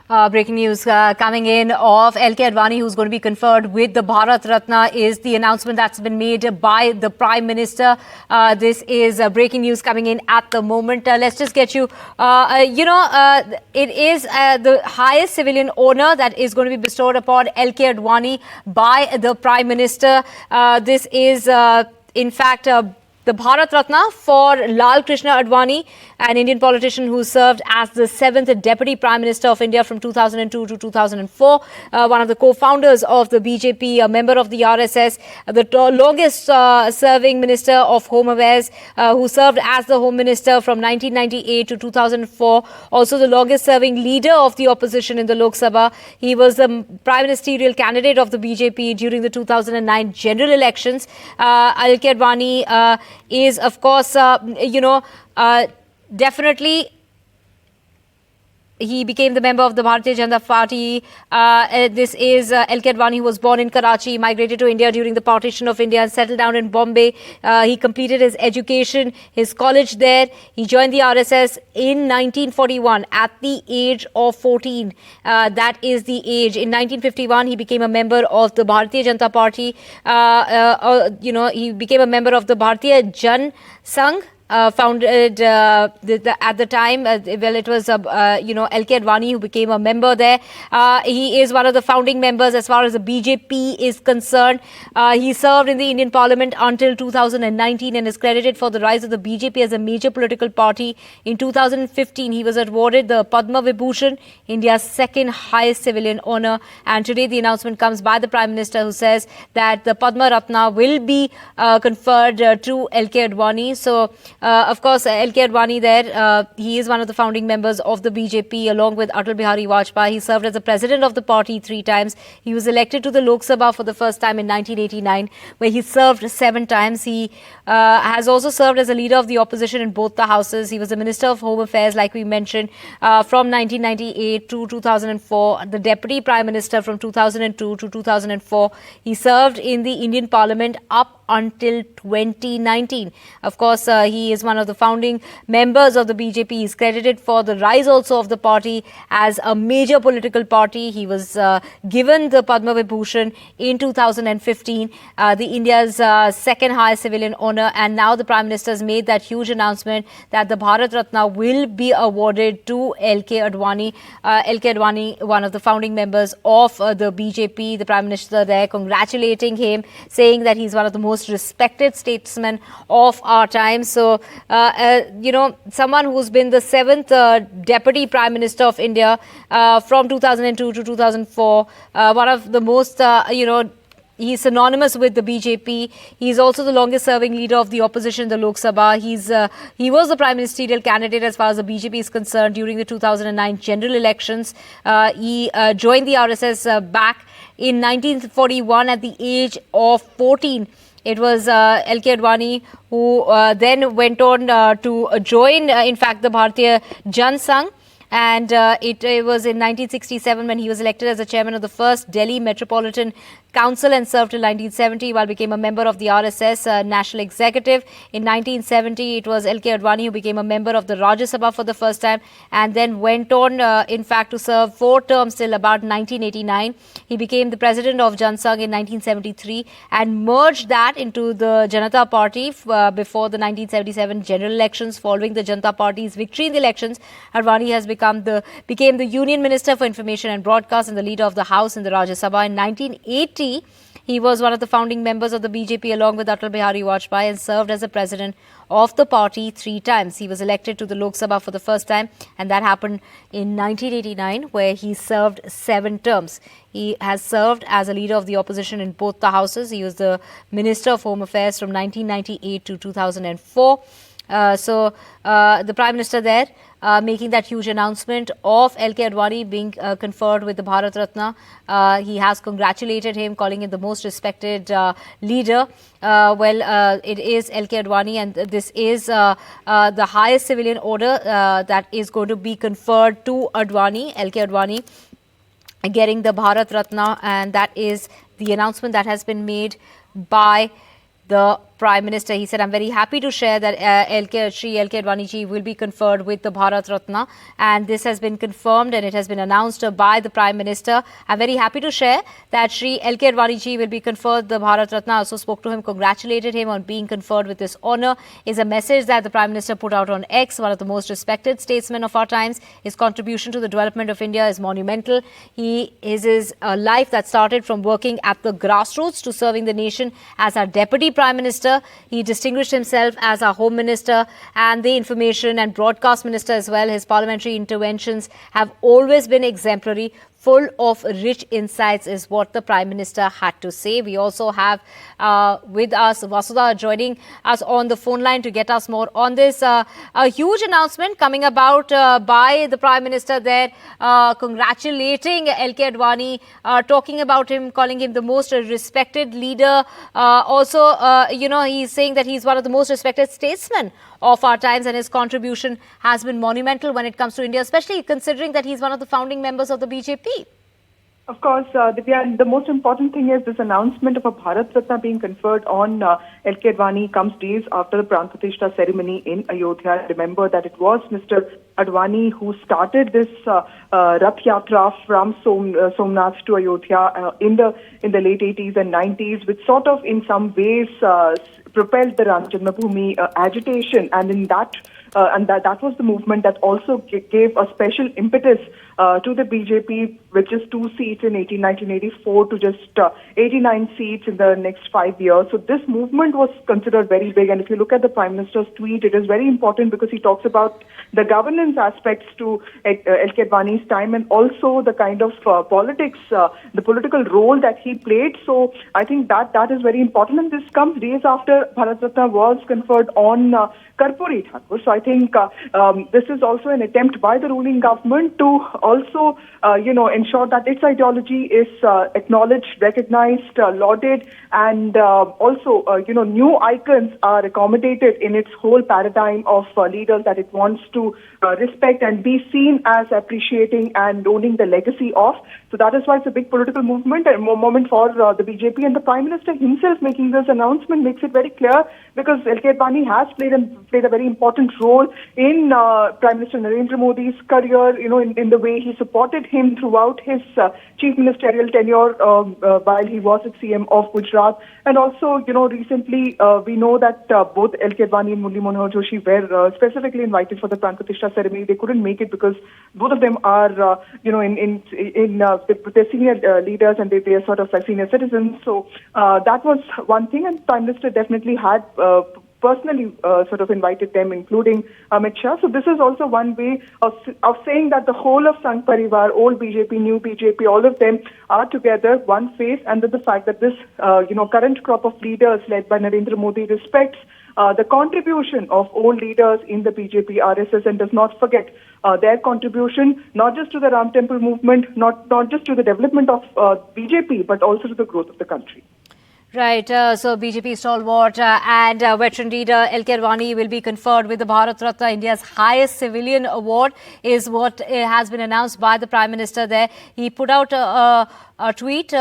Breaking news coming in of LK Advani, who's going to be conferred with the Bharat Ratna, is the announcement that's been made by the Prime Minister. This is breaking news coming in at the moment. Let's just get you, it is the highest civilian honor that is going to be bestowed upon LK Advani by the Prime Minister. This is, in fact, the Bharat Ratna for Lal Krishna Advani, an Indian politician who served as the 7th Deputy Prime Minister of India from 2002 to 2004, one of the co-founders of the BJP, a member of the RSS, the longest serving Minister of Home Affairs, who served as the Home Minister from 1998 to 2004, also the longest serving leader of the opposition in the Lok Sabha. He was the Prime Ministerial candidate of the BJP during the 2009 general elections. LK Advani is, of course, definitely he became the member of the Bharatiya Janata Party. This is LK Advani, who was born in Karachi, migrated to India during the partition of India and settled down in Bombay. He completed his education, his college there. He joined the RSS in 1941 at the age of 14. That is the age. In 1951, he became a member of the Bharatiya Janata Party. He became a member of the Bharatiya Jan Sangh. Founded at the time, it was LK Advani who became a member there. He is one of the founding members as far as the BJP is concerned. He served in the Indian Parliament until 2019 and is credited for the rise of the BJP as a major political party. In 2015, he was awarded the Padma Vibhushan, India's second highest civilian honor. And today the announcement comes by the Prime Minister, who says that the Padma Ratna will be conferred to LK Advani. So, of course, LK Advani there, he is one of the founding members of the BJP along with Atal Bihari Vajpayee. He served as the president of the party 3 times. He was elected to the Lok Sabha for the first time in 1989, where he served 7 times. He has also served as a leader of the opposition in both the houses. He was the Minister of Home Affairs, like we mentioned, from 1998 to 2004, the Deputy Prime Minister from 2002 to 2004. He served in the Indian Parliament up until 2019. Of course, he is one of the founding members of the BJP. He is credited for the rise also of the party as a major political party. He was given the Padma Vibhushan in 2015, the India's second highest civilian honor. And now the Prime Minister has made that huge announcement that the Bharat Ratna will be awarded to LK Advani. LK Advani, one of the founding members of the BJP, the Prime Minister there congratulating him, saying that he's one of the most respected statesmen of our time. So, someone who's been the 7th Deputy Prime Minister of India from 2002 to 2004, one of the most, he's synonymous with the BJP. He's also the longest serving leader of the opposition in the Lok Sabha. He was the Prime Ministerial candidate as far as the BJP is concerned during the 2009 general elections. He joined the RSS back in 1941 at the age of 14. It was LK Advani who then went on to join, in fact, the Bharatiya Jan Sangh. And it was in 1967 when he was elected as the chairman of the first Delhi Metropolitan Council and served till 1970 while became a member of the RSS National Executive. In 1970, it was LK Advani who became a member of the Rajya Sabha for the first time and then went on, in fact, to serve 4 terms till about 1989. He became the president of Jan Sangh in 1973 and merged that into the Janata Party before the 1977 general elections. Following the Janata Party's victory in the elections, Advani has became the Union Minister for Information and Broadcast and the leader of the House in the Rajya Sabha. In 1980, he was one of the founding members of the BJP along with Atal Bihari Vajpayee and served as the president of the party 3 times. He was elected to the Lok Sabha for the first time, and that happened in 1989, where he served 7 terms. He has served as a leader of the opposition in both the houses. He was the Minister of Home Affairs from 1998 to 2004. The Prime Minister there making that huge announcement of LK Advani being conferred with the Bharat Ratna. He has congratulated him, calling him the most respected leader. It is LK Advani, and this is the highest civilian order that is going to be conferred to Advani, LK Advani, getting the Bharat Ratna, and that is the announcement that has been made by the Prime Minister. He said, I'm very happy to share that Shri L.K. Advani ji will be conferred with the Bharat Ratna, and this has been confirmed and it has been announced by the Prime Minister. I'm very happy to share that Shri L.K. Advani ji will be conferred the Bharat Ratna. I also spoke to him, congratulated him on being conferred with this honour. Is a message that the Prime Minister put out on X, one of the most respected statesmen of our times. His contribution to the development of India is monumental. His life that started from working at the grassroots to serving the nation as our Deputy Prime Minister. He distinguished himself as our Home Minister and the Information and Broadcast Minister as well. His parliamentary interventions have always been exemplary, full of rich insights, is what the Prime Minister had to say. We also have with us Vasudha joining us on the phone line to get us more on this. A huge announcement coming about by the Prime Minister there, congratulating L.K. Advani, talking about him, calling him the most respected leader. He's saying that he's one of the most respected statesmen of our times, and his contribution has been monumental when it comes to India, especially considering that he's one of the founding members of the BJP. Of course, Divya, the most important thing is this announcement of a Bharat Ratna being conferred on L.K. Advani comes days after the Pran Pratishtha ceremony in Ayodhya. Remember that it was Mr. Advani who started this Rath Yatra from Somnath to Ayodhya in the late 80s and 90s, which sort of in some ways propelled the Ram Janmabhoomi agitation, and in that was the movement that also gave a special impetus to the BJP, which is 2 seats in 1984 to just 89 seats in the next 5 years. So this movement was considered very big. And if you look at the Prime Minister's tweet, it is very important because he talks about the governance aspects to L.K. Advani's time and also the kind of politics, the political role that he played. So I think that is very important. And this comes days after Bharat Ratna was conferred on Karpuri Thakur. So I think this is also an attempt by the ruling government to also, ensure that its ideology is acknowledged, recognized, lauded, and also, new icons are accommodated in its whole paradigm of leaders that it wants to respect and be seen as appreciating and owning the legacy of. So that is why it's a big political movement and moment for the BJP, and the Prime Minister himself making this announcement makes it very clear, because L.K. Advani has played a very important role in Prime Minister Narendra Modi's career, in the way he supported him throughout his chief ministerial tenure while he was at CM of Gujarat. And also, recently we know that both L.K. Advani and Murli Manohar Joshi were specifically invited for the Pran Pratishtha ceremony. They couldn't make it because both of them are, they're senior leaders and they are sort of like senior citizens. So that was one thing, and Prime Minister definitely had personally sort of invited them, including Amit Shah. So this is also one way of saying that the whole of Sangh Parivar, old BJP, new BJP, all of them are together, one face, and that the fact that this current crop of leaders led by Narendra Modi respects the contribution of old leaders in the BJP, RSS, and does not forget their contribution, not just to the Ram Temple movement, not just to the development of BJP, but also to the growth of the country. Right. So BJP stalwart and veteran leader L.K. Advani will be conferred with the Bharat Ratna, India's highest civilian award, is what has been announced by the Prime Minister there. He put out a tweet,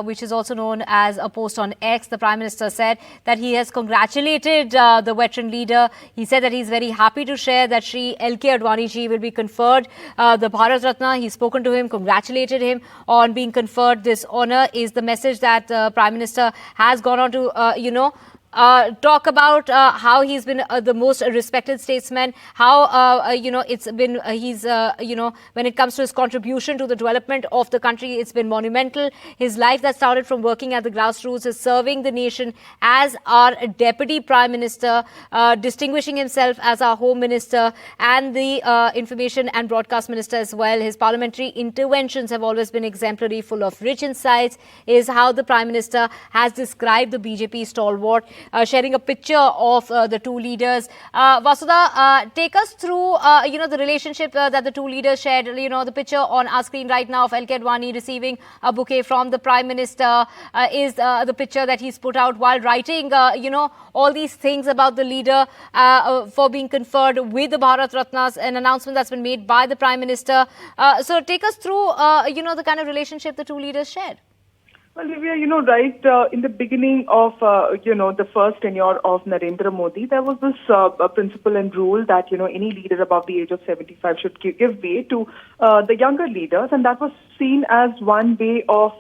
which is also known as a post on X. The Prime Minister said that he has congratulated the veteran leader. He said that he's very happy to share that Shri L.K. Advani ji will be conferred the Bharat Ratna. He's spoken to him, congratulated him on being conferred this honour, is the message that the Prime Minister has gone on to, talk about how he's been the most respected statesman, how, it's been, when it comes to his contribution to the development of the country, it's been monumental. His life that started from working at the grassroots is serving the nation as our Deputy Prime Minister, distinguishing himself as our Home Minister and the Information and Broadcast Minister as well. His parliamentary interventions have always been exemplary, full of rich insights, is how the Prime Minister has described the BJP stalwart, sharing a picture of the two leaders. Vasudha, take us through, the relationship that the two leaders shared. The picture on our screen right now of L.K. Advani receiving a bouquet from the Prime Minister is the picture that he's put out while writing, all these things about the leader for being conferred with the Bharat Ratnas, an announcement that's been made by the Prime Minister. So take us through, the kind of relationship the two leaders shared. Well, Livia, right in the beginning of, the first tenure of Narendra Modi, there was this principle and rule that, any leader above the age of 75 should give way to the younger leaders. And that was seen as one way of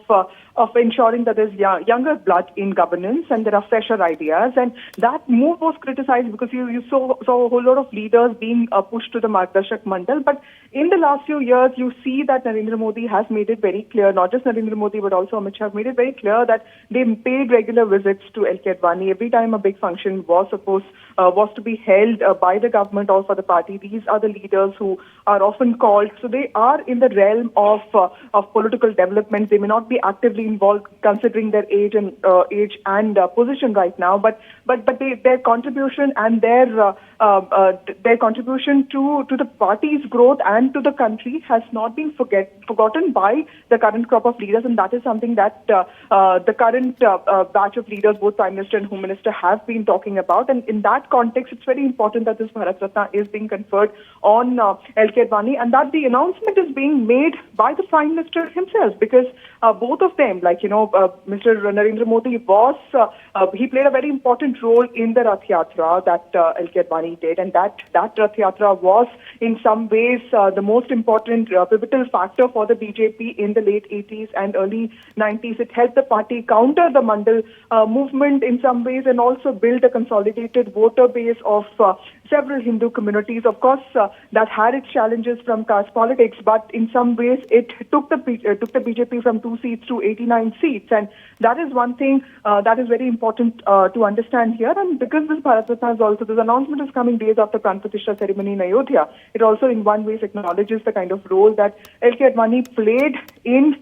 ensuring that there's younger blood in governance and there are fresher ideas. And that move was criticized because you saw a whole lot of leaders being pushed to the Margdarshak Mandal. But in the last few years, you see that Narendra Modi has made it very clear, not just Narendra Modi, but also Amit Shah have made it very clear that they paid regular visits to LK Advani. Every time a big function was to be held by the government or for the party, these are the leaders who are often called. So they are in the realm of political development. They may not be actively involved considering their age and position right now, but their contribution and their contribution to the party's growth and to the country has not been forgotten by the current crop of leaders, and that is something that the current batch of leaders, both Prime Minister and Home Minister, have been talking about. And in that context, it's very important that this Bharat Ratna is being conferred on LK Advani, and that the announcement is being made by the Prime Minister himself, because both of them, Mr. Narendra Modi he played a very important role in the Rath Yatra that LK Advani did, and that Rath Yatra was in some ways the most important pivotal factor for the BJP in the late 80s and early 90s. It helped the party counter the Mandal movement in some ways and also build a consolidated voter base of several Hindu communities. Of course, that had its challenges from caste politics, but in some ways it took the BJP from 2 seats to 89 seats, and that is one thing that is very important to understand here. And because this Bharat Ratna is also, this announcement is coming days after Pran Pratishtha ceremony in Ayodhya, it also in one way acknowledges the kind of role that LK Advani played in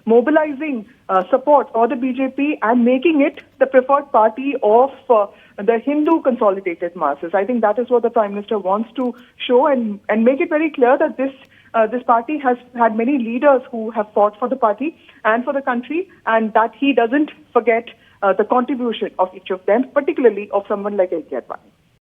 mobilizing support for the BJP and making it the preferred party of the Hindu consolidated masses. I think that is what the Prime Minister wants to show and make it very clear that this party has had many leaders who have fought for the party and for the country, and that he doesn't forget the contribution of each of them, particularly of someone like LK Advani.